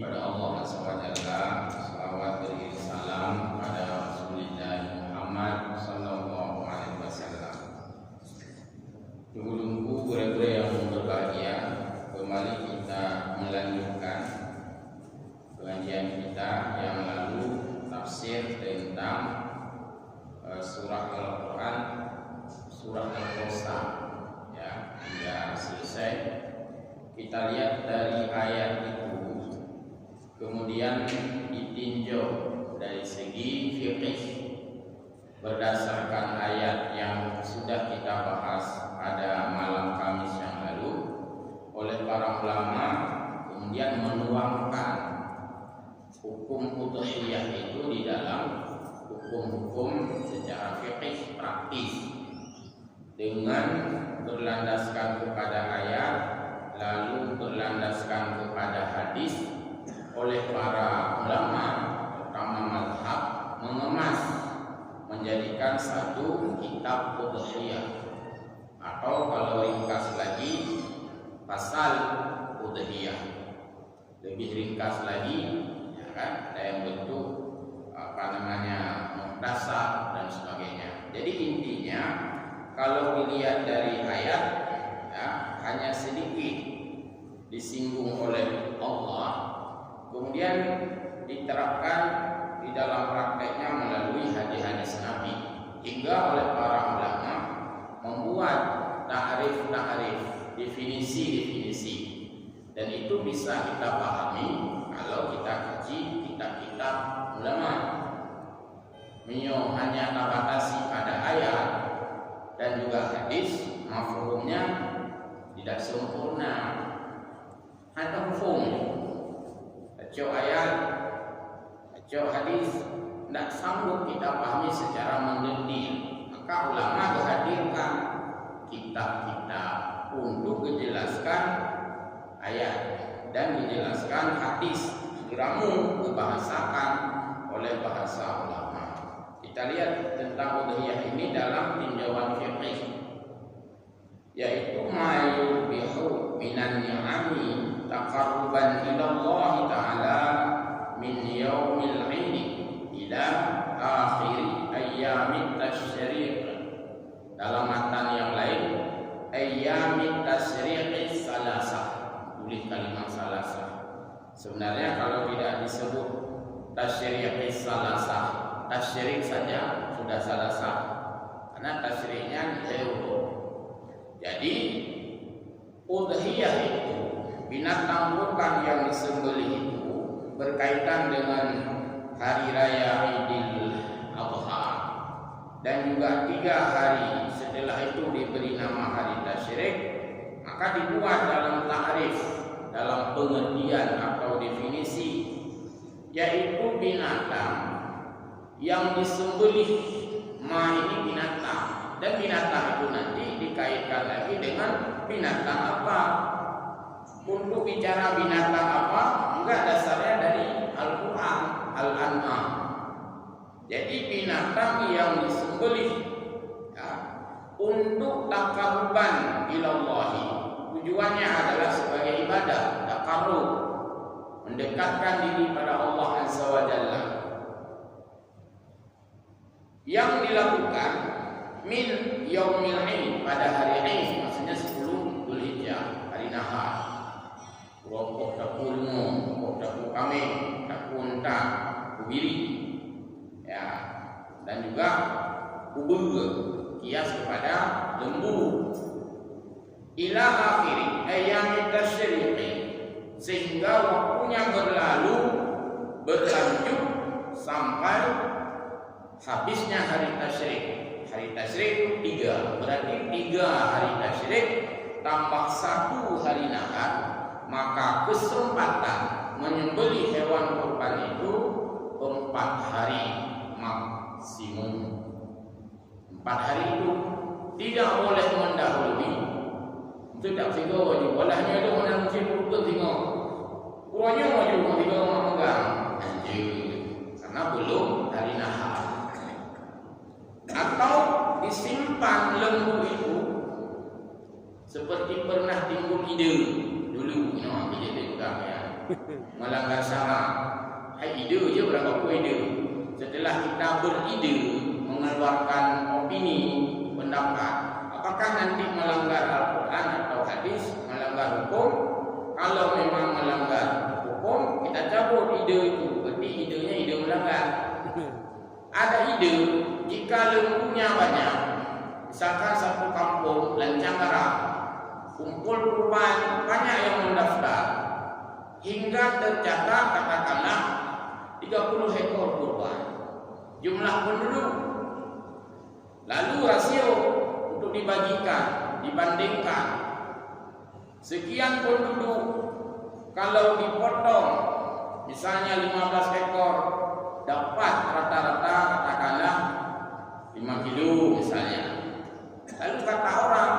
kepada Allah SWT, salawat beriring salam kepada Rasulullah Muhammad sallallahu alaihi wasallam. Tunggu-tunggu guru-guru yang berbahagia, kembali kita melanjutkan pengajian kita yang lalu, tafsir tentang surah Al-Quran, surah Al-Qasas, ya, hingga selesai. Kita lihat dari ayat itu, kemudian ditinjau dari segi fikih berdasarkan ayat yang sudah kita bahas pada malam Kamis yang lalu oleh para ulama, kemudian menuangkan hukum udhiyah itu di dalam hukum-hukum secara fikih praktis dengan berlandaskan kepada ayat, lalu berlandaskan kepada hadis oleh para ulama, terutama mazhab, mengemas menjadikan satu kitab udhiyah, atau kalau ringkas lagi pasal udhiyah. Lebih ringkas lagi, ya kan, ada yang bentuk muhtasab dan sebagainya. Jadi intinya kalau dilihat dari ayat, ya, hanya sedikit disinggung oleh Allah, kemudian diterapkan di dalam prakteknya melalui hadis-hadis Nabi, hingga oleh para ulama membuat ta'rif-ta'rif, definisi-definisi, dan itu bisa kita pahami kalau kita kaji kitab-kitab ulama. Menyo hanya terbatasi pada ayat dan juga hadis, mafhumnya tidak sempurna. Ada mafhum, baca ayat, baca hadis, tidak sanggup kita pahami secara mendetil. Maka ulama menghadirkan kitab-kitab untuk menjelaskan ayat dan menjelaskan hadis, geramu dibahasakan oleh bahasa ulama. Kita lihat tentang udhiyah ini dalam tinjauan fikih, yaitu mayubihu minan ni'ami taqarruban ila Allah Ta'ala min yaumil 'idi ila akhir ayyamit tasyriq. Dalam matan yang lain, ayyamit tasyriq salasah, tulis kalimat salasah. Sebenarnya kalau tidak disebut tasyriq salasah, tasyrik saja sudah salasah, karena tasyriknya zero. Jadi udhiyah itu, binatang kurban yang disembelih itu berkaitan dengan hari raya Idul Adha, dan juga 3 hari setelah itu diberi nama hari tasyrik. Maka dibuat dalam ta'rif, dalam pengertian atau definisi, yaitu binatang yang disembelih. Ini binatang, dan binatang itu nanti dikaitkan lagi dengan binatang apa. Untuk bicara binatang apa, enggak, dasarnya dari Al-Quran, Al-An'am. Jadi binatang yang disembelih, ya, untuk taqarruban ilallahi, tujuannya adalah sebagai ibadah, taqarrub, mendekatkan diri pada Allah Azza wa Jalla, yang dilakukan min yaumil 'id, pada hari 'id, maksudnya 10 Dzulhijjah, hari nahar. Rokok dapurmu, rokok dapur kami, dapur unta, kubiri, ya, dan juga kubur, kias kepada lembu. Ila akhiri ayyamit tasyriq, sehingga waktunya berlanjut sampai habisnya hari tasyrik. Hari tasyrik 3, berarti 3 hari tasyrik tambah 1 hari nahar, maka kesempatan menyembelih hewan kurban itu 4 hari maksimum. 4 hari itu tidak boleh mendahului. Itu tak tiga wajib. Walahnya itu mana mungkin betul tiga. Kurangnya wajib tiga memegang. Karena belum hari nahar. Atau disimpan lembu itu seperti pernah timbul ide dulu, ide pegang, ya. melanggar syarat. Ide je berapa ide. Setelah kita beride, mengeluarkan opini, pendapat, apakah nanti melanggar Al-Quran atau hadis, melanggar hukum? Kalau memang melanggar hukum, kita cabut ide itu. Berarti idenya ide melanggar. Ada ide, jika lembunya banyak, misalkan satu kampung lancang arah, kumpul kurban banyak yang mendaftar, hingga tercatat katakanlah 30 ekor kurban jumlah penduduk. Lalu rasio untuk dibagikan, dibandingkan sekian penduduk, kalau dipotong misalnya 15 ekor dapat rata-rata katakanlah 5 kilo misalnya. Lalu kata orang,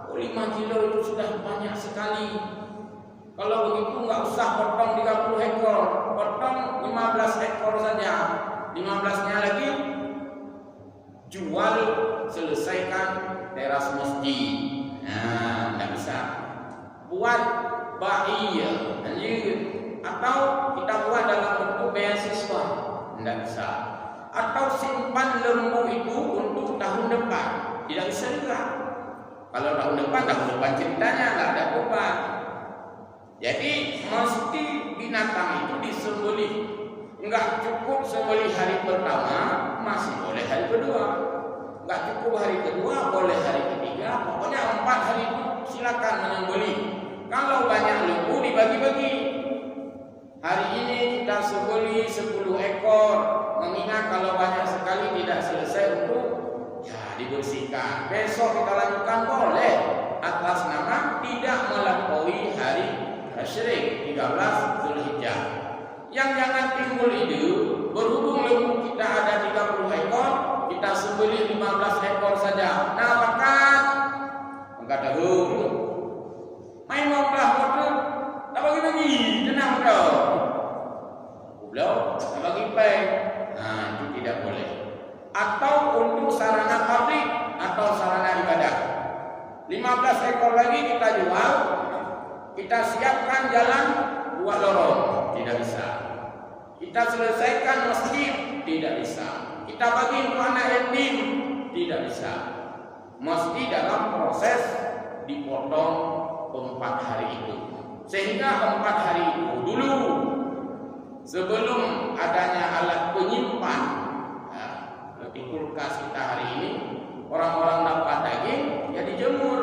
oh 5 kilo itu sudah banyak sekali. Kalau begitu nggak usah potong 30 ekor, potong 15 ekor saja. 15-nya lagi jual, selesaikan teras masjid. Nah, nggak bisa. Buat bahia, atau kita buat dalam bentuk beasiswa, nggak bisa. Atau simpan lembu itu untuk tahun depan, tidak bisa juga. Kalau tahun depan ceritanya nggak ada beban. Jadi mesti binatang itu disembelih. Enggak cukup sembelih hari pertama, masih boleh hari kedua. Enggak cukup hari kedua, boleh hari ketiga. Pokoknya 4 hari itu silakan menyembelih. Kalau banyak lembu dibagi-bagi. Hari ini kita sembelih 10 ekor. Mengingat kalau banyak sekali tidak selesai untuk dibersihkan. Besok kita lanjutkan boleh atas nama tidak melampaui hari Tasyrik 13 Zulhijjah. Yang jangan timbul ide, berhubung lembu kita ada 30 ekor, kita sembelih 15 ekor saja. Nah, makan enggak tahu. Main maulah betul. Tak bagi-bagi, tenang dong. Belum, tak bagi pay. Nah, itu tidak boleh. Atau untuk sarana pabrik atau sarana ibadah. 15 ekor lagi kita jual. Kita siapkan jalan 2 lorong, tidak bisa. Kita selesaikan masjid, tidak bisa. Kita bagi untuk anak yatim, tidak bisa. Mesti dalam proses dipotong 4 hari itu. Sehingga 4 hari itu dulu, sebelum adanya alat penyimpan, di kulkas kita hari ini, orang-orang dapat daging, ya dijemur.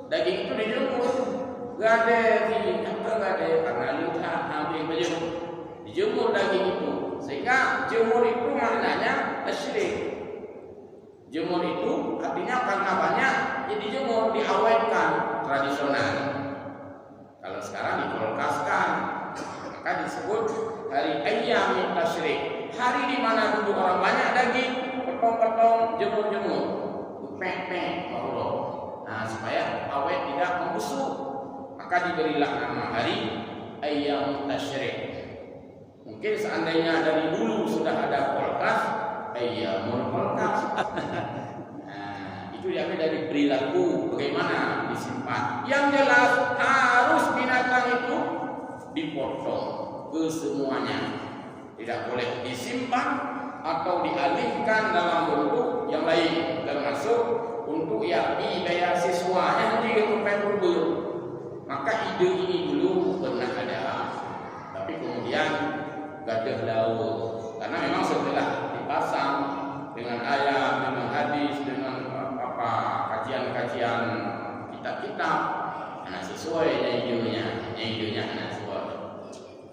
Daging itu dijemur. Gak ada karena lihat ambil berjemur. Dijemur daging itu. Sehingga jemur itu maknanya tasyrik. Jemur itu artinya karena banyak, jadi jemur, diawetkan, tradisional. Kalau sekarang dikulkaskan, maka disebut hari ayyam tasyrik. Hari di mana dulu orang banyak daging, potong-potong, jemur-jemur, pek-pek, Allah. Nah, supaya awet tidak membusuk. Maka diberilah nama hari ayyam tasyrik. Mungkin seandainya dari dulu sudah ada kulkas, ayyamul kulkas. Nah, itu diambil dari perilaku bagaimana disimpan. Yang jelas harus binatang itu dipotong ke semuanya. Tidak boleh disimpan atau dialihkan dalam bentuk yang lain, termasuk untuk yakni beasiswanya nanti untuk pembunuh. Maka ide ini dulu pernah ada, tapi kemudian gadah laut. Karena memang setelah dipasang dengan ayat, dengan hadis, dengan kajian-kajian kitab-kitab, nah sesuai idenya nah sesuai.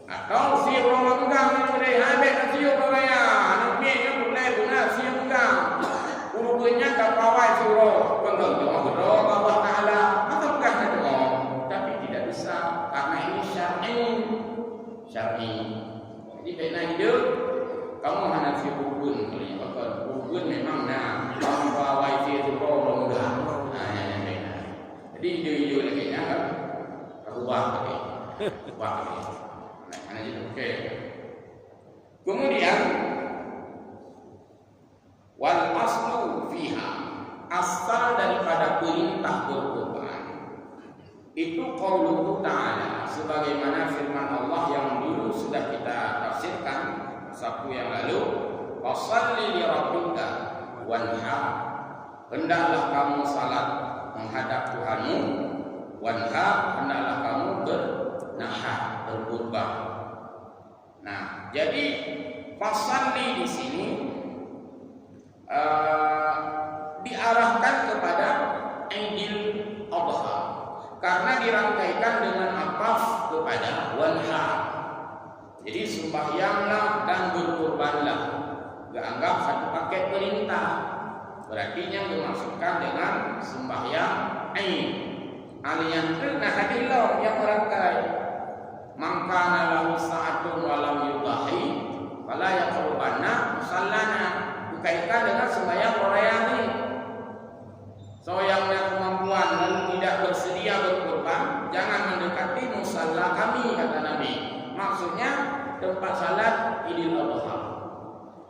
Atau si orang pegang ini habis si orang ya, nanti yang boleh guna si pegang. Urutannya kapawai suruh pegang doa Allah Taala, maka pegang itu. Karena ini syar'i. Jadi bina hidup kamu hanafi hukun, hukun memang kamu bawa itu mudah. Jadi ide-ide lagi kan ubah lagi. Nah, jadi oke. Kemudian wal aslu fiha, asal daripada perintah berkorban Itu qauluhu ta'ala, sebagaimana firman Allah yang dulu sudah kita tafsirkan Sabtu yang lalu, wassalli li rabbika wanhar, hendaklah kamu salat menghadap Tuhanmu, wanhar, hendaklah kamu bernahar, berkurban. Nah, jadi fasalli di sini diarahkan kepada Idul Adha karena dirangkaikan dengan ataf kepada wanhar. Jadi sembahyanglah dan berkurbanlah, dianggap satu paket perintah. Berarti yang dimaksudkan dengan sembahyang Aid. Alian kena hadirlah yang merangkai. Mangkana lahu sa'atun walam yudahi fala yaqrubanna musallana, dikaitkan dengan sembahyang rayani. So yang kemampuan lalu tidak bersedia berkorban, jangan mendekati musalla kami, kata Nabi. Maksudnya tempat salat Idul Adha.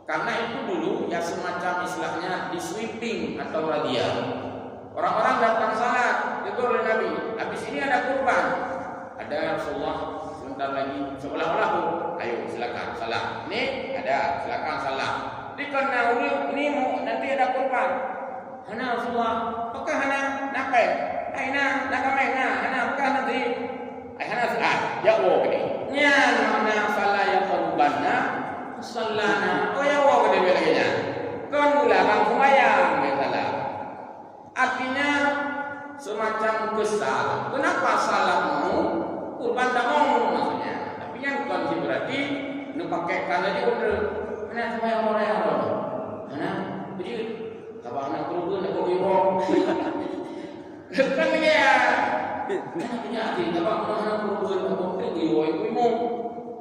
Karena itu dulu ya semacam istilahnya di sweeping atau radia. Orang-orang datang salat, tegur oleh Nabi, habis ini ada kurban. Ada Rasulullah, sebentar lagi seolah-olah ayo silakan salat. Ini ada, silakan salat. Di karena ini mau nanti ada kurban. Hana Rasulullah, apakah hana nakai? Aina nakamai hana apakah nanti? Hana ya wo ini. Nya mana salah yang kurbanna sallana. Oh ya wo gede belanya. Kon gularang sembahyang salah. Artinya semacam kesal. Kenapa salah mau kurban tak mau maksudnya? Tapi yang bukan berarti nu pakai kana di order. Hana sembahyang orang hana jadi kalau anak kurban nak ibu, kan dia, kan punya hati. Kalau anak kurban nak ibu,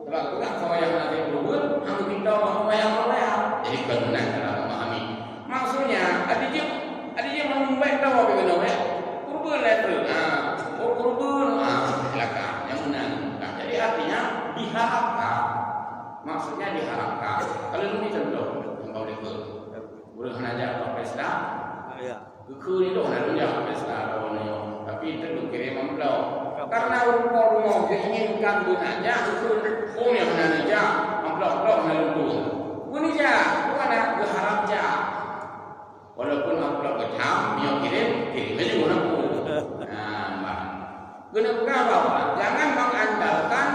kalau kita sayang anak kurban, anu kita mau sayang orang, jadi benar cara memahami. Maksudnya, adik membuat tahu bagaimana ya? Kurban letter, kurban, silakan, yang benar. Nah, jadi artinya diharapkan, maksudnya diharapkan. Kalau ini contoh, yang kau lihat. Boleh aja apa pesta? Ya. Kekuri doh nak dia pesta dono. Tapi itu kirim amplop. Karena rumah diinginkan gunanya kekuri. Oh yang mana aja amplop nak lu. Buni ja, bukan nak berharap ja. Walaupun amplop kecam, dia kirim aja guna pun. Nah, guna apa? Jangan mengandalkan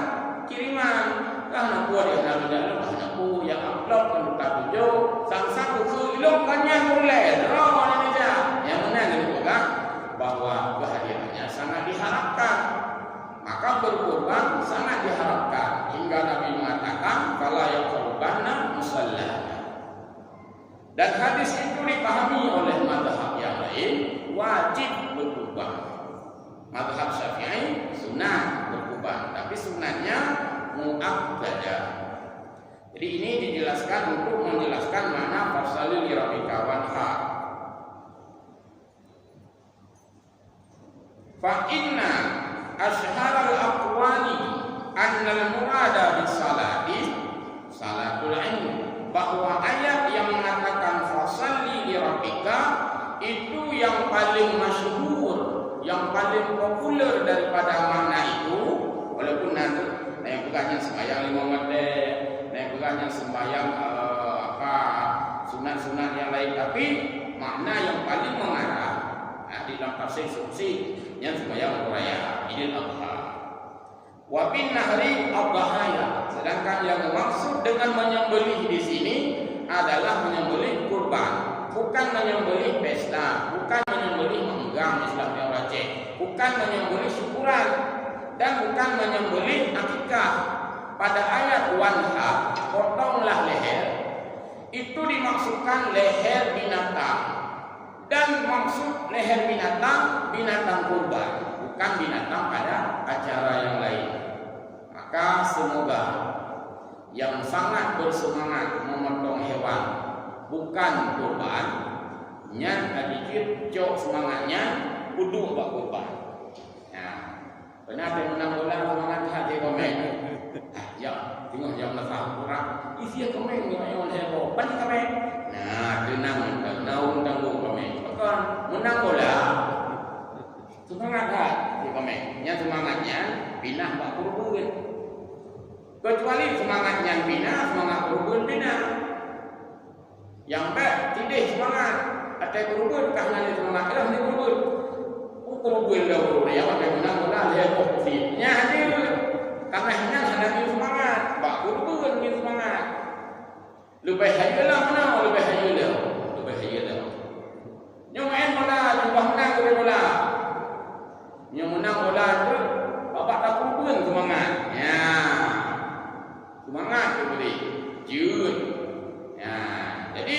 kiriman. Karena buat yang lalu anakku yang amplop kan tujuh sang ilok kanya mulai roh aja yang mana gitu kan bahwa kehadirannya sangat diharapkan, maka berkorban sangat diharapkan hingga Nabi mengatakan fala yaqrubanna musalla. Dan hadis itu dipahami oleh mazhab yang lain wajib berkorban. Mazhab Syafi'i sunnah berkorban, tapi sunnahnya mu'akkadah. Jadi ini dijelaskan untuk menjelaskan mana fasalil li rabbika wanhar. Fa inna ashharal aqwali annal murada bis salati salatul ilm, bahwa ayat yang mengatakan fasalli li rabbika itu yang paling masyhur, yang paling populer daripada makna itu, walaupun nanti yang bukannya sembahyang 5 waktu, yang bukannya sembahyang sunat-sunat yang lain, tapi makna yang paling mengarah di dalam tafsir suci yang sembahyang raya Idul Adha. Wa bin nahri adhaya, sedangkan yang dimaksud dengan menyembelih di sini adalah menyembelih kurban, bukan menyembelih pesta, bukan menyembelih menggang istilahnya wajib, bukan menyembelih syukuran, dan bukan menyembelih akikah. Pada ayat wanha, potonglah leher, itu dimaksudkan leher binatang, dan maksud leher binatang kurban, bukan binatang pada acara yang lain. Maka semoga yang sangat bersemangat memotong hewan bukan kurban, nyat adikit jauh semangatnya kudu bak kurban. Benar menang bola semangat hati komen. Ya, tengok jam lepas kurang. Isi komen yang heboh. Pan komen. Nah, tenang, naun tangguh komen. Bukan menang bola. Semangat dah, dia komen. Yang semangatnya pindah bak kurban. Kecuali semangatnya pindah, semangat kurban pindah. Yang baik tidak semangat. Ada kurban, karena semangat dah ni kurban. Kurban dah kurban. Yang ada guna dia opsinya hadir. Karena hanya ada semangat, bak kurban ni semangat. Lebih hayalah mana? Lebih hayalah. Lebih hayalah. Yang main bola, yang menang boleh bola. Yang menang bola tu bapak tak kurban semangat. Ya. Semangat tu boleh. Jut. Ya. Jadi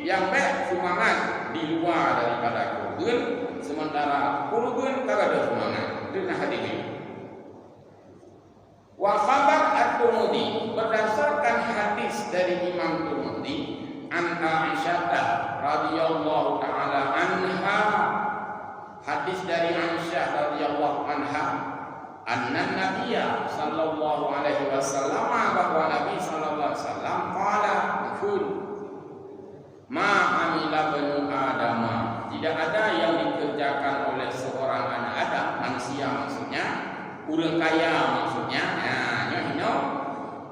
yang baik semangat di luar daripada kurban, sementara kurban tak ada semangat. Itu nak hadis ini. Wa khabar at-Tirmidzi berdasarkan hadis dari Imam Tirmidzi an Aisyah radhiyallahu taala anha, hadis dari Aisyah radhiyallahu anha, anna Nabiyya sallallahu alaihi wasallam, bahwa Nabi sallallahu alaihi wasallam qala betul, ma amila banu Adam, tidak ada yang dikerjakan oleh seorang anak Adam, manusia maksudnya, orang kaya maksudnya,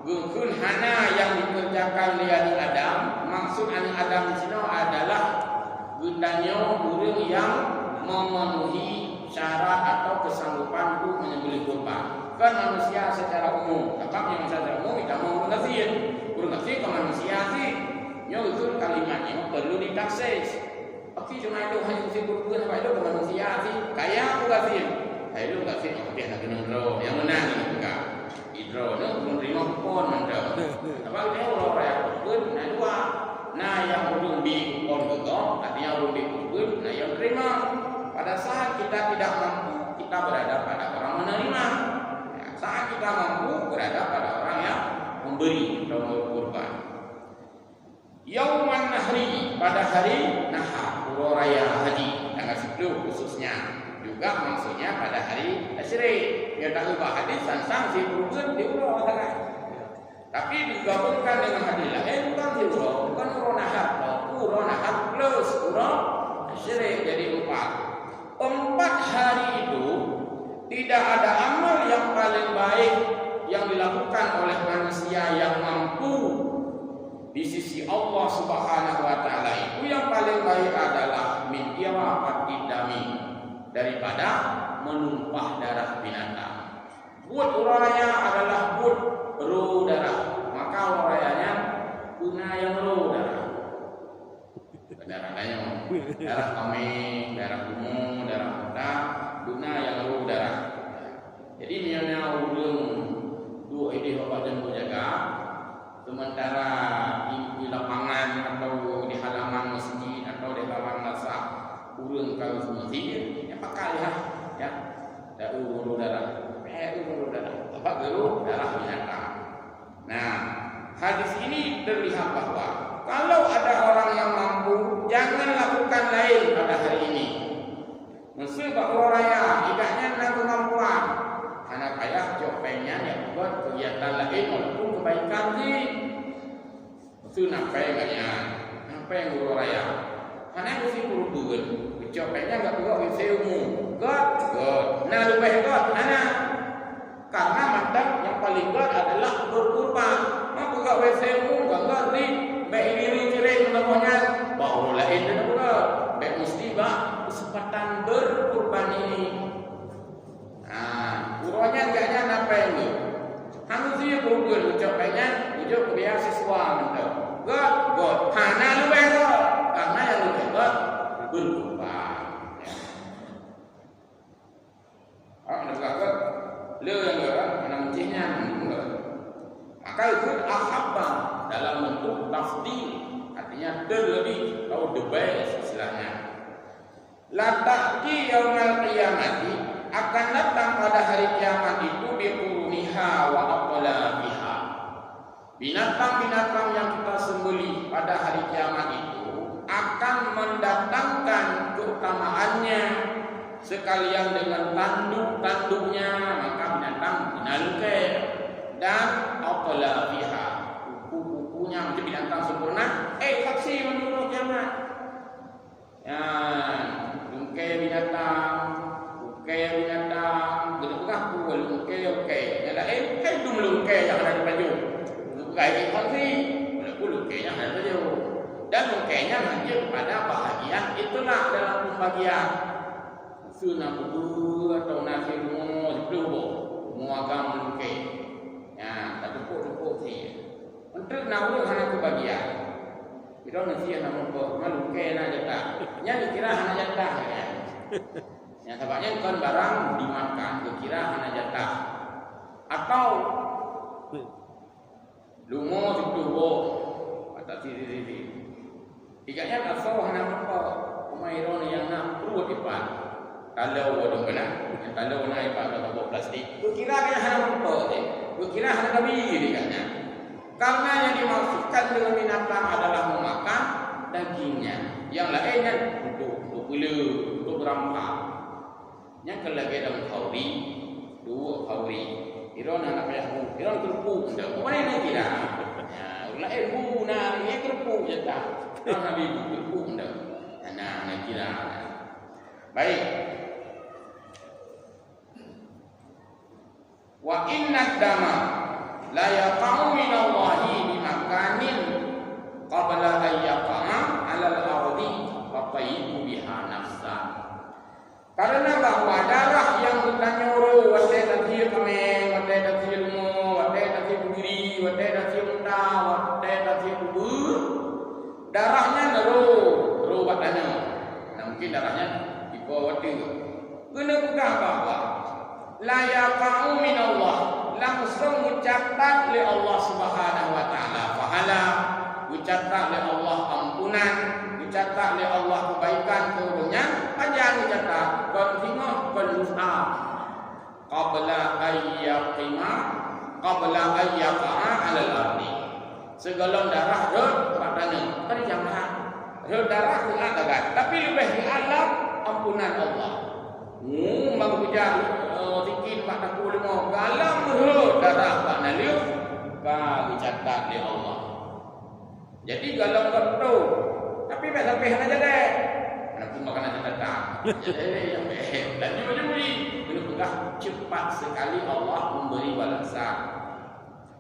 bukan hana yang dikerjakan oleh Adam. Maksud anak Adam di sini adalah gunanya orang yang memenuhi syarat atau kesanggupan untuk menyembelih kurban. Kan manusia secara umum, sebab yang secara umum tidak mau mengerti. Mengerti ke manusia sih, nyusun kalimatnya perlu ditaksis. Tapi cuma itu hanya mesti kurban apa itu ke manusia sih. Kaya aku kasih. Saya tak sih, dia nak kena draw. Yang mana ni juga? Draw ni menerima kupon mana? Apa dia orang raya kupon? Nah dua. Nah yang belum di kupon juga, artinya belum di kupon. Nah yang terima. Pada saat kita tidak mampu, kita berada pada orang menerima. Saat kita mampu, berada pada orang yang memberi atau kurban. Yauman Nahri, pada hari Nahar, Pura Raya Haji, tanggal 10 khususnya. Juga maksudnya pada hari Tasyrik. Dia tak ubah hadis tentang si kurban di Pura Raya. Tapi digabungkan dengan hadis lain, bukan di Pura, bukan Pura Nahar, Pura Nahar plus Pura Tasyrik, jadi 4 hari itu tidak ada amal yang paling baik yang dilakukan oleh manusia yang mampu di sisi Allah Subhanahu wa taala. Itu yang paling baik adalah min iraqati dami, daripada menumpah darah binatang. Buat uraya adalah buat ru darah, maka urayanya guna yang ru darah. Darah-darahnya darah kambing, darah gunung, darah unta, guna yang ru darah. Jadi misalnya ulung dua ide bapak dan jaga, sementara di lapangan atau di halaman masjid atau di halaman nasab urung kalau masjid, ya pakai ya, dah uru darah, uru darah, apa uru darah binatang. Nah, hadis ini terlihat bahwa kalau ada orang yang mampu, jangan lakukan lain pada hari ini. Mesti bahwa raya, tidaknya ada kemampuan. Anak ayah jopengnya yang buat kegiatan lain walaupun kebaikan sih. Itu nampaknya, apa yang guru raya? Karena mesti kurban, jopengnya enggak buat WC umum. God. Nah lebih God, anak. Karena mantan yang paling God adalah berkurban. Mau buka WC umum enggak di baik diri cerai menemunya baru lain dan pula baik mesti kesempatan berkurban ini. Urutnya enggaknya apa ini? Harus dia kurban ucapannya ujuk beasiswa mentok. God. Karena lebih God. Karena yang lebih God berkurban. Ada God. Le yang God mana mencihnya enggak. Maka itu ahabba dalam bentuk tafdil, artinya terlebih atau the best istilahnya. La ta'ti yaumil qiyamati, akan datang pada hari kiamat itu biquruniha wa aqlafiha. Binatang-binatang yang kita sembelih pada hari kiamat itu akan mendatangkan keutamaannya sekalian dengan tanduk-tanduknya, maka binatang binalke dan aqlafiha, kuku-kukunya macam binatang sempurna. Saksi menurut kiamat. Ya, bungkai binatang, bukai lagi, walaupun lukenya ada jauh. Dan lukenya hanya pada bahagian itulah dalam pembagian. Sunnah kubur atau nasi rumah muagam luke. Ya, tak tepuk sih. Untuk nauru hana kebagian. Kita nasi yang namun maluke na jatah. Nya dikira hana jatah ya. Ya sebabnya kan barang dimakan dikira hana jatah. Atau lumo ditubo atau tiri. Tiganya asal hana apa? Pemairon yang nak perlu dipan. Kalau ada kena, kalau naik pada tabung plastik, kira kena hana apa? Kira hana kami dikatnya. Karena yang dimaksudkan dengan binatang adalah memakan dagingnya. Yang lainnya untuk bulu, untuk berampah. Yang kelagi dalam kauri, dua kauri. Iron anak payah, iron kerupuk. Mana yang kira? Lain bu, nah ini kerupuk je tak. Nabi bu kerupuk dah. Nah kira. Baik. Wa inna dama la yaqa'u min Allahi bi makanin qabla an yaqa'a 'ala al-ardi fa tayyibu biha nafsa. Karena bahwa darah yang bertanyoro wate tadi kame wate tadi lumo wate tadi buri wate tadi unta wate tadi kubur darahnya nero batanya. Nah mungkin darahnya di bawah itu. Kena buka bahwa la yaqa'u min Allah, langsung dicatat oleh Allah Subhanahu wa taala pahala, dicatat oleh Allah ampunan, dicatat oleh Allah kebaikan kepadanya, aja dicatat kontingah berusaha qabla ayyaqima qabla ayyaqa'a 'alal ardi. Segala darah padanya terjamaah. Darah diadakan, tapi lebih di alam ampunan Allah. Bang puja dikit pada kulmo galam darah pak naliu ka dicatat di Allah. Jadi galam betul, tapi sampai aja deh. Anak pun makan catat. Jadi yang dan juli benar cepat sekali Allah memberi balasan.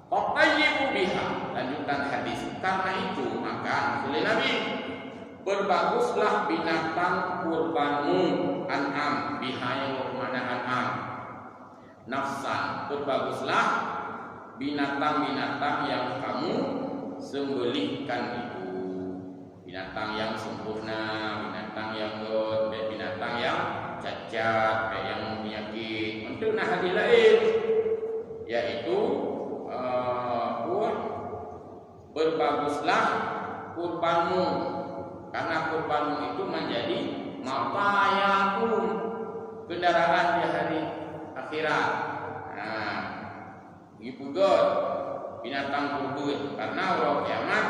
Qatayyibu biha, lanjutan hadis. Karena itu maka oleh Nabi berbaguslah binatang kurbanmu an'am biha yang mana an'am nafsan, berbaguslah binatang-binatang yang kamu sembelihkan itu, binatang yang sempurna, binatang yang good, binatang yang cacat, yang penyakit. Untuk hadis lain yaitu berbaguslah kurbanmu, karena kurbanmu itu menjadi matayakum, kendaraan di hari akhirat. Nah, begitu god binatang kurban, karena orang kiamat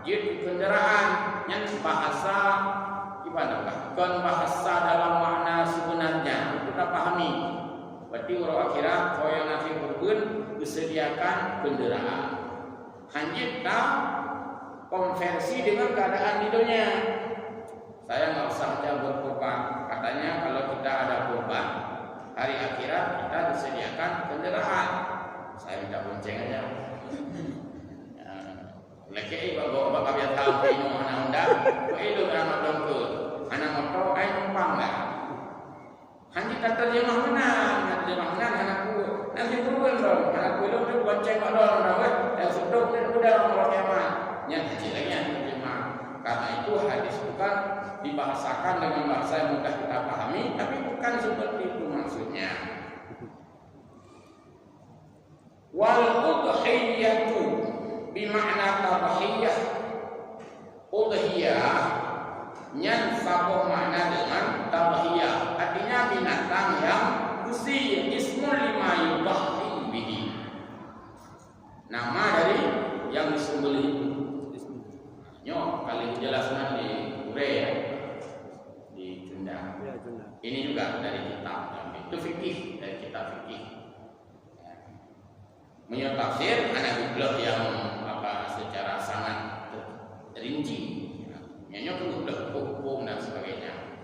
jadi kendaraan yang bahasa gimana? Bukan bahasa dalam makna sebenarnya, kita pahami. Berarti orang akhirat kalau yang nanti kurban disediakan kendaraan. Hanya tak konversi dengan keadaan di dunia. Saya nggak usah aja berkorban. Katanya kalau kita ada korban hari akhirat kita disediakan kendaraan. Saya minta bonceng aja. Lagi bawa bapak biar tahu ini mana undang. Itu anak dongku, anak motor, anak numpang lah. Hanya kata terjemah mana, anakku. Nanti turun dong, anakku itu bonceng kok dong, yang seduk dan udah orang kiamat. Yang kecil lagi yang terjemah. Karena itu hadis bukan dibahasakan dengan bahasa yang mudah kita pahami, tapi bukan seperti itu maksudnya. Wal udhiyatu bimakna tadhiyah. Udhiyah nyansabuh makna dengan tadhiyah, artinya binatang yang usi ismul lima yudhhi bihi, nama dari yang disembelih. Nyok kali jelaskan di Korea, di Sunda. Ini juga dari kitab, itu fikih, dari kitab fikih. Menurut tafsir anak gublah yang secara sangat rinci, nyok gublah hukum dan sebagainya.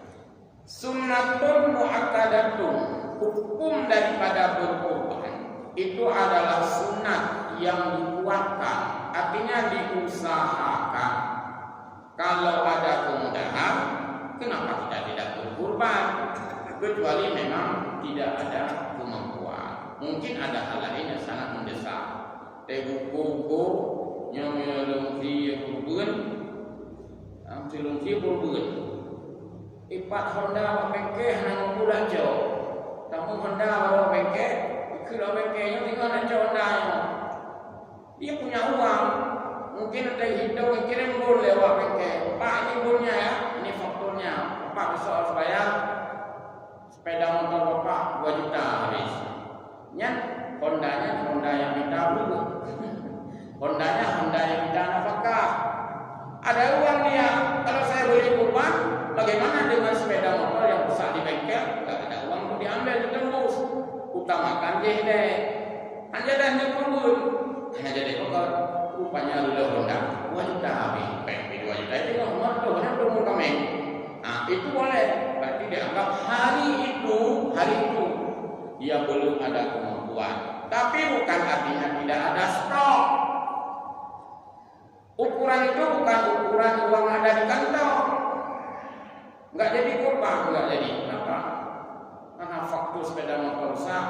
Sunnatun muakkadatun, hukum daripada berkorban itu adalah sunat yang dikuatkan, artinya diusahakan. Kalau ada kemudahan, kenapa kita tidak berkurban? Kecuali memang tidak ada kemampuan. Mungkin ada hal lain yang sangat mendesak. Teguh-gugu nyamilungsi kurban, silungsi kurban. Ipat Honda bengkeh nang pula jauh. Tamu Honda bawa bengkeh, kalau bengkehnya tinggal nak Honda. Dia punya uang, mungkin ada hidup kirim bol lewat bengkeh. Pak, ini bolnya ya, ini fakturnya. Pak besok harus bayar. Sepeda motor Bapak 2 juta habis. Nyat Hondanya Honda yang minta dulu. Hondanya Honda yang minta nafkah. Ada uang dia. Kalau saya beli kurban, bagaimana dengan sepeda motor yang rusak di bengkel? Tidak ada uang untuk diambil, ditembus. Utamakan jehde. Hanya dah nyebut. Hanya jadi kotor. Rupanya dulu Honda 2 juta habis. Pembi 2 juta itu nggak mau hanya belum kami. Nah itu boleh. Berarti dianggap hari itu dia belum ada kemampuan. Tapi bukan artinya tidak ada stok. Ukuran itu bukan ukuran uang ada di kantong. Enggak jadi kurban, enggak jadi. Kenapa? Karena faktur sepeda motor rusak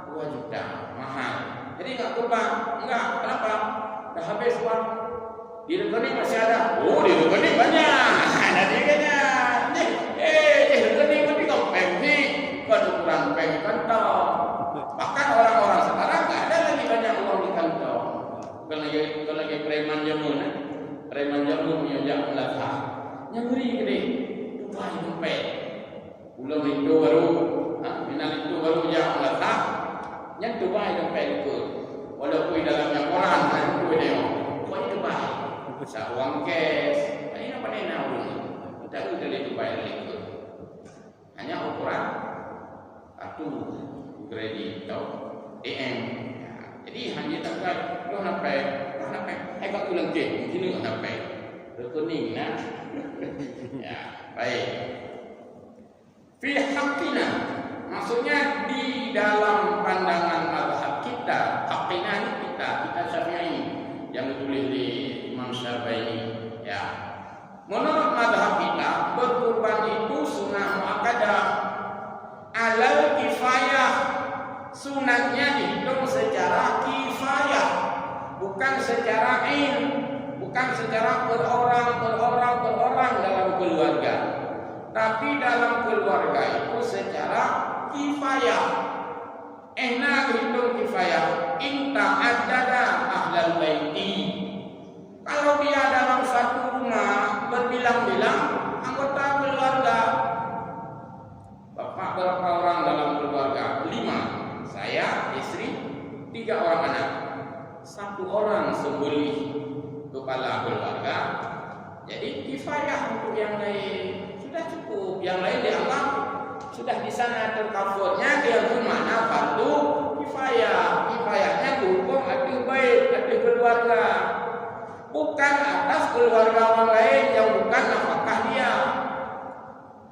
2 juta, mahal. Jadi enggak kurban, enggak. Kenapa? Dah habis uang. Di rekening masih ada. Oh, di rekening banyak. Ada tiganya. Di rekening tapi kau pembi, bukan ukuran peng kantong. Bahkan orang-orang sekarang enggak ada lagi banyak uang di kantong. Kalau lagi preman jamun punya melakah. Nyamuri gede. Tupai dompet. Ulang itu baru, minal itu baru yang melakah. Yang tupai dompet itu. Walaupun dalamnya koran, itu dia. Tupai tupai. Sa uang cash. Ini apa nih naung? Kita udah lihat tupai itu. Hanya ukuran kartu kredit atau DM. Jadi hanya tak lo napai, kau ulang ke, mungkin lo napai, rekening na, ya baik. Fi haqqina, maksudnya di dalam pandangan mazhab kita, haqqina ini kita Syafi'i yang ditulis di Imam Syafi'i, ya. Menurut mazhab kita, berkurban itu sunnah muakkadah, alal kifayah. Sunatnya dihitung secara kifayah, bukan secara ain, bukan secara berorang dalam keluarga. Tapi dalam keluarga itu secara kifayah. Enak hitung kifayah. Inta adada ahlal baiti. Kalau dia dalam satu rumah berbilang-bilang anggota keluarga. Bapak berapa orang dalam keluarga? 5. Saya, istri, 3 orang anak. 1 orang sembelih kepala keluarga. Jadi kifayah untuk yang lain sudah cukup. Yang lain dianggap sudah di sana tercovernya, dia mana fardu kifayah. Kifayahnya hukum ada baik, ada keluarga. Bukan atas keluarga orang lain yang bukan nafkah dia.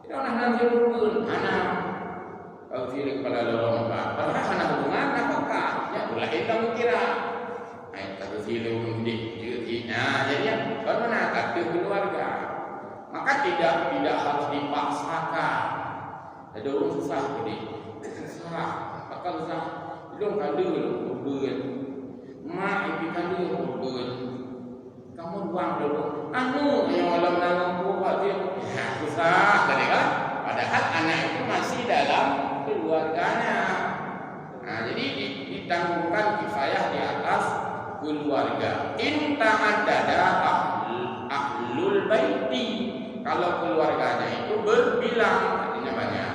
Tidak nanti rukun anak. Kau pilih kepala lorong apa? Padahal karena hubungan apakah? Ya, berlahir kamu kira. Ayat kata silu di. Nah, jadi bagaimana kata keluarga? Maka tidak harus dipaksakan. Ada orang susah jadi susah. Bakal susah. Belum kado kurban. Mak ibu kado kurban. Kamu buang dulu. Yang malam nanggung buat dia. Susah, tadi kan? Padahal anak itu masih dalam keluarganya. Nah, jadi ditanggungkan kifayah di atas keluarga. Inta adada ahlul baiti. Kalau keluarganya itu berbilang, artinya banyak.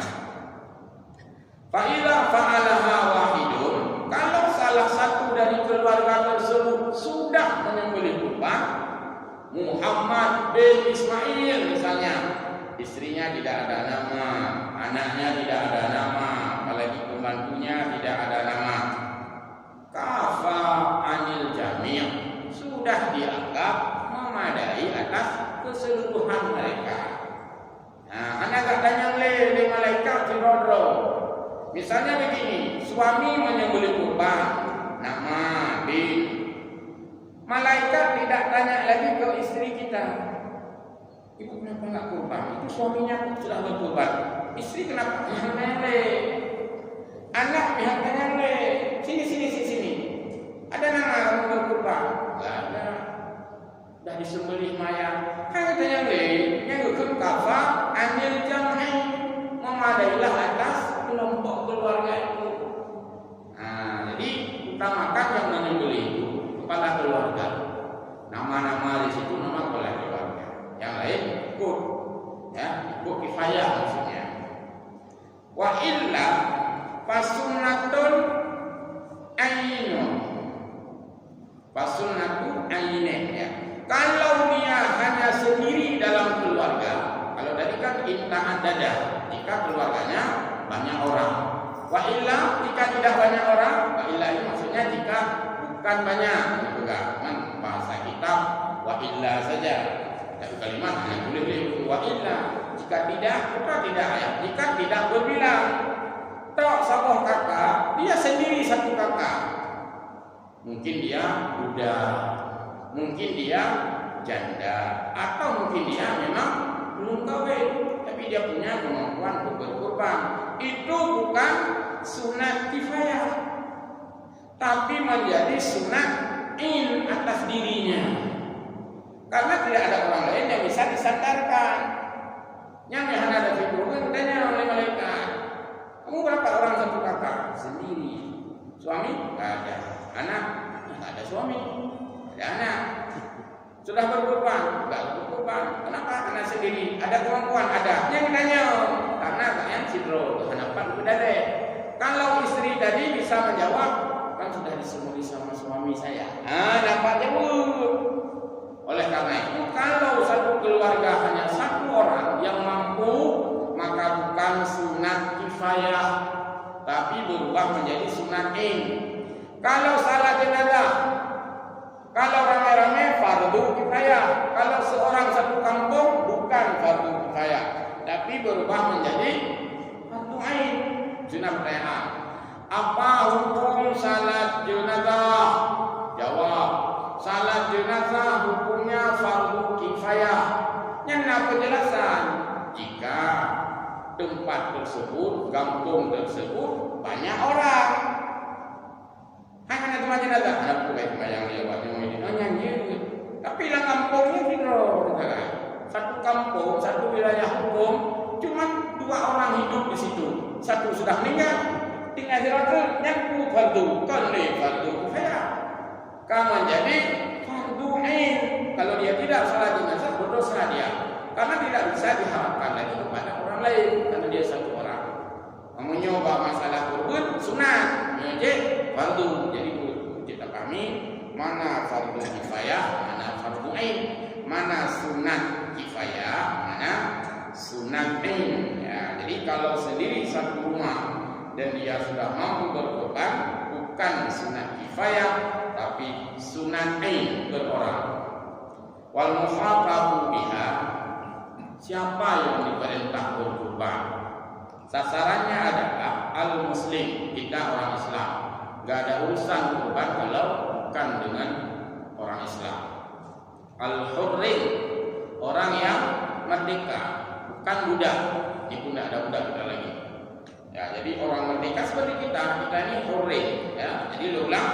Fa'ila fa'alaha wahidun. Kalau salah satu dari keluarga tersebut sudah menyembelih kurban, Muhammad bin Ismail misalnya, istrinya tidak ada nama, anaknya tidak ada nama, apalagi pembantunya tidak ada nama. Kafa anil jami' sudah dianggap memadai atas keseluruhan mereka. Nah, anak katanya le malaikat cirodro. Misalnya begini, suami menyembelih kurban, nama bin, Malaikat tidak tanya lagi ke istri kita, ibu kenapa nggak kurban? Itu suaminya sudah berkurban. Istri kenapa? Nyale. Anak pihak nyale. Sini. Ada nama kamu berkurban? Nggak ada. Dah disembelih mayat. Kan kita nyale. Yang hukum kafah anil jam'i, memadailah atas kelompok keluarga itu. Nah, jadi utamakan yang menyembelih itu kepala keluarga. Nama-nama di situ nama kepala keluarga. Yang lain ikut, ya, ikut kifayah maksudnya. Wa illa fasunnatun ainun. Fasunnatun ainun, ya. Kalau dia hanya sendiri dalam keluarga, kalau tadi kan intahan dada, jika keluarganya banyak orang. Wa illa jika tidak banyak orang, wa illa ini maksudnya jika bukan banyak, juga bahasa kitab wa illa saja. Tapi kalimat hanya boleh wa illa. Jika tidak, maka tidak ayat. Jika tidak berbilang. Tok sabah kakak, dia sendiri satu kakak. Mungkin dia budak, mungkin dia janda, atau mungkin dia memang belum kawin, tapi dia punya kemampuan untuk berkorban. Itu bukan sunat kifayah, tapi menjadi sunat in atas dirinya. Karena tidak ada orang lain yang bisa disandarkan. Yang ada fitur kan ditanya oleh malaikat, kamu berapa orang satu kakak? Sendiri. Suami? Tidak ada. Anak? Tidak ada suami. Ada anak. Sudah berkorban? Tidak berkorban. Kenapa? Karena sendiri. Ada kemampuan? Ada. Yang ditanya karena kalian sidro hadapan berdada. Kalau istri tadi bisa menjawab, kan sudah disembelih sama suami saya. Dapat jawab. Oleh karena itu, kalau satu keluarga hanya satu orang yang mampu, maka bukan sunat kifayah, tapi berubah menjadi sunat in. Kalau salat jenazah, kalau ramai-ramai fardu kifayah. Kalau seorang satu kampung bukan fardu kifayah, tapi berubah menjadi fardu ain. Sunnah pertanyaan, apa hukum salat jenazah? Jawab, salat jenazah hukumnya fardu kifayah. Yang penjelasan, jika tempat tersebut, kampung tersebut banyak orang. Hanya tempat jenazah, ada pun yang dia buat ini, nyanyi. Tapi lah kampungnya gitu, satu kampung, satu wilayah hukum, cuma 2 orang hidup di situ. Satu sudah meninggal, tinggal siratul nyaku fardu, kan fardu kifayah. Kamu jadi fardu ain. Kalau dia tidak salat jenazah, berdosa dia. Karena tidak bisa diharapkan lagi kepada orang lain, karena dia satu orang. Kamu nyoba masalah kurban sunat, jadi fardu. Jadi kita kami mana fardu kifayah, mana fardu ain, mana sunat kifayah, mana sunat ain. Ya, jadi kalau sendiri satu rumah dan dia sudah mampu berkorban, bukan sunat kifayah, tapi sunat ain berorang. Wal mukhatabu biha, siapa yang diperintah berkorban? Sasarannya adalah al-muslim, kita orang Islam. Gak ada urusan kurban kalau bukan dengan orang Islam. Al-hurri, orang yang merdeka, bukan budak. Ini pun tidak ada budak kita lagi. Ya, jadi orang merdeka seperti kita ini hurri. Ya, jadi ulang.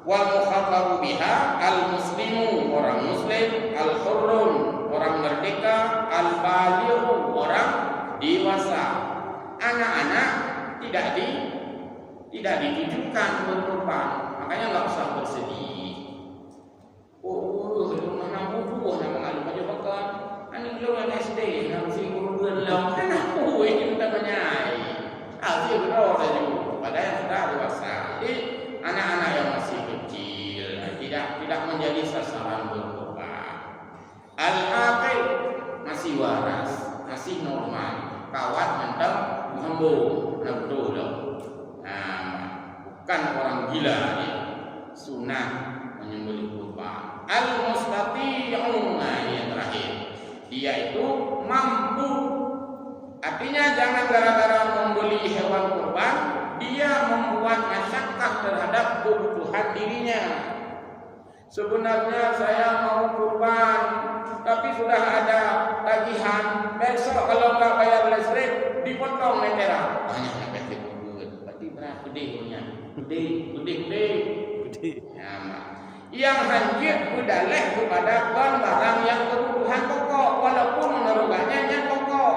Wal mukhatabu biha al-muslimu, orang muslim, al-hurrun, orang merdeka, al-balighu, orang dewasa. Anak-anak tidak ditujukan berkorban, makanya nggak usah bersedih. Mana bubuh nama ngalim aja makan. Ani belum ada SD, nanti guru belang. Anak ini namanya. Asli benar saja. Pada yang sudah dewasa. Jadi anak-anak yang masih kecil tidak menjadi sasaran berkorban. Al-aqil masih waras, masih normal, kawat mental hembung, betul dong. Nah, bukan orang gila dia. Sunat menyembelih kurban. Al-mustati'un, nah ini yang terakhir. Dia itu mampu. Artinya jangan gara-gara membeli hewan kurban dia membuat masyakkah terhadap kebutuhan dirinya. Sebenarnya saya mau kurban, tapi sudah ada tagihan. Besok kalau nggak bayar listrik, dipotong meteran. Banyak yang pasti kurban. Berarti berapa gede punya? Gede. Ya, yang hancur berdalih kepada barang yang kebutuhan pokok, walaupun menerukannya yang pokok.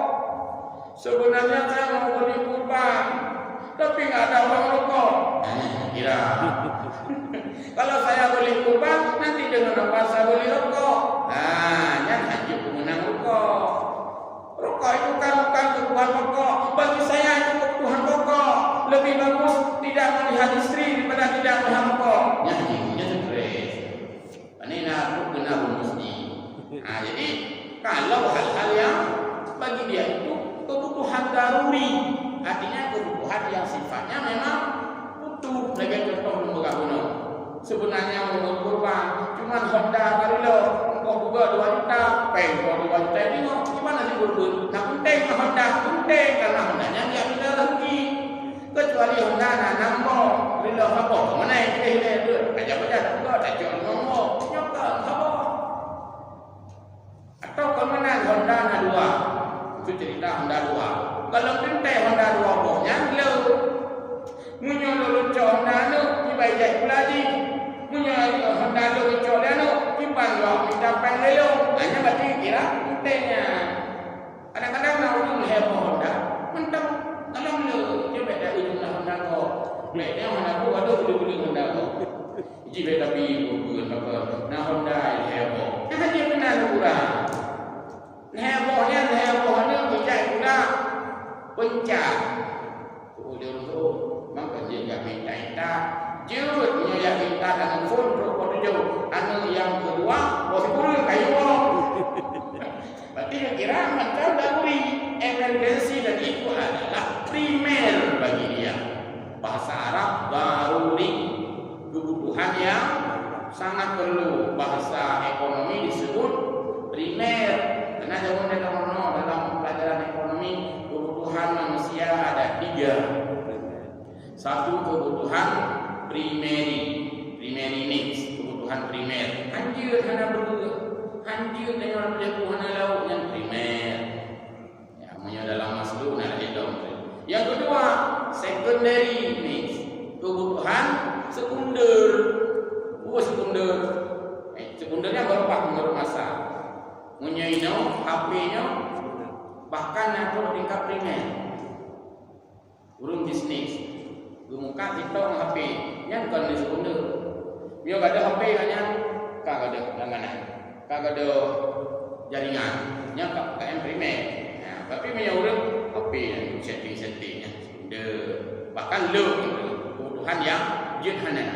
Sebenarnya saya mau beli kurban, tapi nggak ada uang rokok. Kira. Kalau saya beli kurban, nanti dengan apa saya beli rokok? Nah, yang hancur penggunaan rokok. Rokok itu kan bukan kebutuhan pokok. Bagi saya itu kebutuhan pokok. Lebih bagus tidak melihat istri daripada tidak melihat rokok. Yang hancurnya stres. Ini nak benar rumusnya. Nah, jadi kalau hal-hal yang bagi dia itu kebutuhan daruri, artinya kebutuhan yang sifatnya memang butuh. Lagi contoh lembaga gunung. Sebenarnya mau kurban, cuman Honda Vario, engkau juga 2 juta, pengkau 2 juta ini, gimana sih kurban? Nah penting Honda, penting karena Hondanya dia bisa rugi. Kecuali Honda nanam kok, Vario apa? Mana yang kita itu? Aja juga, tak jual ngomong, nyokap apa? Atau kemenangan Honda na 2, itu cerita Honda 2. Kalau penting Honda 2 bohnya, lo munyolol Honda no, dibayar lagi. Punya Honda lo kecuali no, kimpan lo minta panggil hanya berarti kira pentingnya. Kadang-kadang nak ujung heboh Honda, mentang kalau lo dia beda ujung Honda ko, beda Honda ko ada beli Honda ko. Jadi tapi bukan apa, nah Honda heboh. Nah dia benar kurang. Hebohnya bijak pula pencak. Ujung tu, maka dia enggak minta. Jurut yang kita dengan phone rokok tujuh. Anu yang kedua, bos pun kayu. Berarti kira macam daruri, emergency dan itu adalah primer bagi dia. Bahasa Arab daruri, kebutuhan yang sangat perlu. Bahasa ekonomi disebut primer. Karena dalam pelajaran ekonomi kebutuhan manusia ada 3. Satu kebutuhan primary needs, kebutuhan primer. Hancur hana berdua, hancur dengan kebutuhan lauk yang primer. Ya, punya dalam Maslow nak hidup. Yang kedua, secondary needs, kebutuhan sekunder. Sekunder. Sekundernya berupa menurut masa. Punya ino, HP-nya, bahkan yang tingkat primer. Urung bisnis. Muka TikTok HP yang kan di sekunder. Dia gak ada HP hanya kagak ada langganan, kagak ada jaringan, nya KM primer. Nah, tapi punya orang HP yang setting-settingnya sekunder. Bahkan lo kebutuhan yang judhana.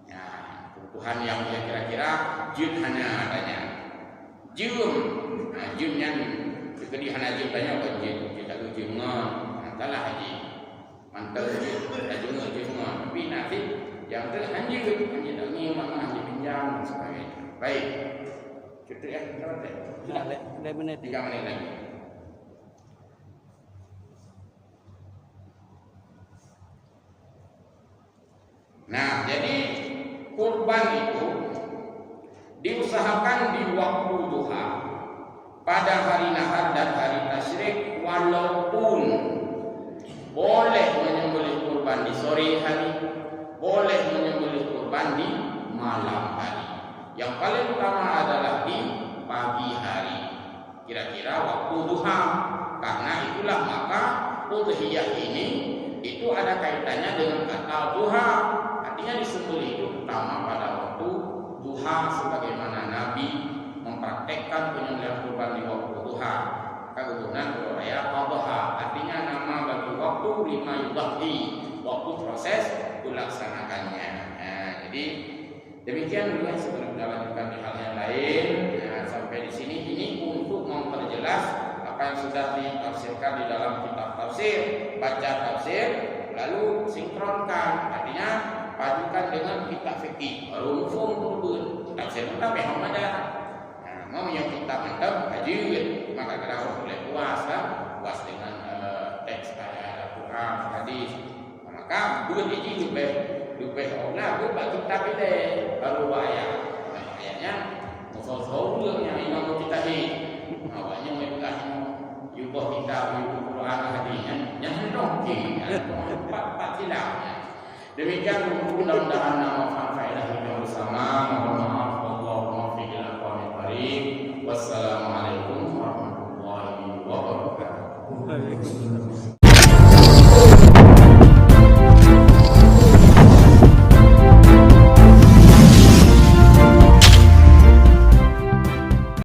Nah, kebutuhan yang kira-kira judhana adanya. Jum, nah jum yang kedihana jum tanya apa jum? Kita jum ngon, antara haji. Mantap ada juga tapi nanti yang terlanjut hanya ini mana dipinjam dan sebagainya. Baik, cukup ya, sudah 3 menit lagi. Nah, jadi kurban itu diusahakan di waktu duha pada hari nahar dan hari tasyrik, walaupun boleh menyembelih kurban di sore hari, boleh menyembelih kurban di malam hari. Yang paling utama adalah di pagi hari, kira-kira waktu duha. Karena itulah maka udhiyah ini itu ada kaitannya dengan kata duha. Artinya disembelih itu utama pada waktu duha, sebagaimana Nabi mempraktekkan penyembelihan kurban di waktu duha. Kegunaan beraya adha, artinya nama bagi waktu lima yudhi, waktu proses dilaksanakannya. Nah, jadi demikian dulu sebelum kita lanjutkan di hal yang lain. Nah, sampai di sini ini untuk memperjelas apa yang sudah ditafsirkan di dalam kitab tafsir. Baca tafsir lalu sinkronkan, artinya padukan dengan kitab fikih. Rumfung turun tafsir kita memang ada. Mau yang kita mantap tajwid, maka kita harus boleh puas dengan teks ayat Al-Quran, hadis. Maka dua biji juga dupeh orang gue bagi kita pilih baru ayat. Ayatnya musuh-musuhnya imam kita ini. Awalnya mereka yubah kita yubah Quran hadisnya yang hendoki, empat tilawnya. Demikian mudah-mudahan nama faedah kita bersama. Mohon maaf, Allahumma fiqil aqwamil karim. Wassalamualaikum warahmatullahi wabarakatuh.